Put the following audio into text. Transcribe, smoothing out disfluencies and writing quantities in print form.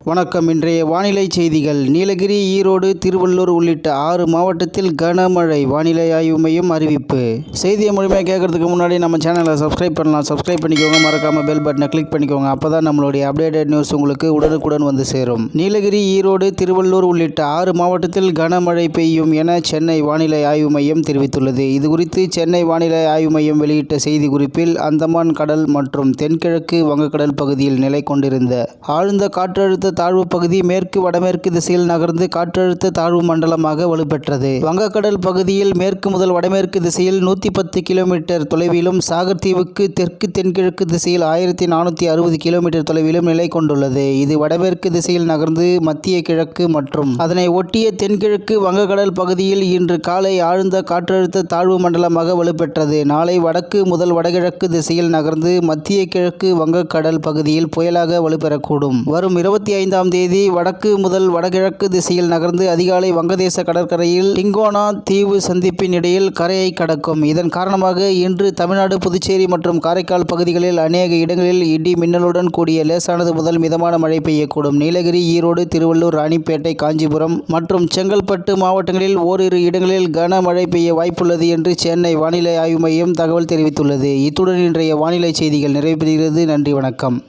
வணக்கம். இன்றைய வானிலை செய்திகள். நீலகிரி, ஈரோடு, திருவள்ளூர் உள்ளிட்ட 6 மாவட்டத்தில் கனமழை. வானிலை ஆய்வு மையம் அறிவிப்பு. செய்தியை முழுமையாக கேட்கறதுக்கு முன்னாடி நம்ம சேனலை சப்ஸ்கிரைப் பண்ணலாம். சப்ஸ்கிரைப் பண்ணிக்கோங்க. மறக்காம பெல் பட்டனை கிளிக் பண்ணிக்கோங்க. அப்பதான் நம்மளுடைய அப்டேட்டட் நியூஸ் உங்களுக்கு உடனுக்குடன் வந்து சேரும். நீலகிரி, ஈரோடு, திருவள்ளூர் உள்ளிட்ட 6 மாவட்டத்தில் கனமழை பெய்யும் என சென்னை வானிலை ஆய்வு மையம் தெரிவித்துள்ளது. இதுகுறித்து சென்னை வானிலை ஆய்வு மையம் வெளியிட்ட செய்தி குறிப்பில், அந்தமான் கடல் மற்றும் தென்கிழக்கு வங்கக்கடல் பகுதியில் நிலை கொண்டிருந்த ஆழ்ந்த காற்றழுத்த தாழ்வு பகுதி மேற்கு வடமேற்கு திசையில் நகர்ந்து காற்றழுத்த தாழ்வு மண்டலமாக வலுப்பெற்றது. வங்கக்கடல் பகுதியில் மேற்கு முதல் வடமேற்கு திசையில் 110 கிலோமீட்டர் தொலைவிலும், சாகர் தீவுக்கு தெற்கு தென்கிழக்கு திசையில் 1460 கிலோமீட்டர் தொலைவிலும் நிலை கொண்டுள்ளது. இது வடமேற்கு திசையில் நகர்ந்து மத்திய கிழக்கு மற்றும் அதனை ஒட்டிய தென்கிழக்கு வங்கக்கடல் பகுதியில் இன்று காலை ஆழ்ந்த காற்றழுத்த தாழ்வு மண்டலமாக வலுப்பெற்றது. நாளை வடக்கு முதல் வடகிழக்கு திசையில் நகர்ந்து மத்திய கிழக்கு வங்கக்கடல் பகுதியில் புயலாக வலுப்பெறக்கூடும். வரும் 25ஆம் தேதி வடக்கு முதல் வடகிழக்கு திசையில் நகர்ந்து அதிகாலை வங்கதேச கடற்கரையில் டிங்கோனா தீவு சந்திப்பின் இடையில் கரையை கடக்கும். இதன் காரணமாக இன்று தமிழ்நாடு, புதுச்சேரி மற்றும் காரைக்கால் பகுதிகளில் அநேக இடங்களில் இடி மின்னலுடன் கூடிய லேசானது முதல் மிதமான மழை பெய்யக்கூடும். நீலகிரி, ஈரோடு, திருவள்ளூர், ராணிப்பேட்டை, காஞ்சிபுரம் மற்றும் செங்கல்பட்டு மாவட்டங்களில் ஓரிரு இடங்களில் கனமழை பெய்ய வாய்ப்புள்ளது என்று சென்னை வானிலை ஆய்வு மையம் தகவல் தெரிவித்துள்ளது. இத்துடன் இன்றைய வானிலை செய்திகள் நிறைவு பெறுகிறது. நன்றி, வணக்கம்.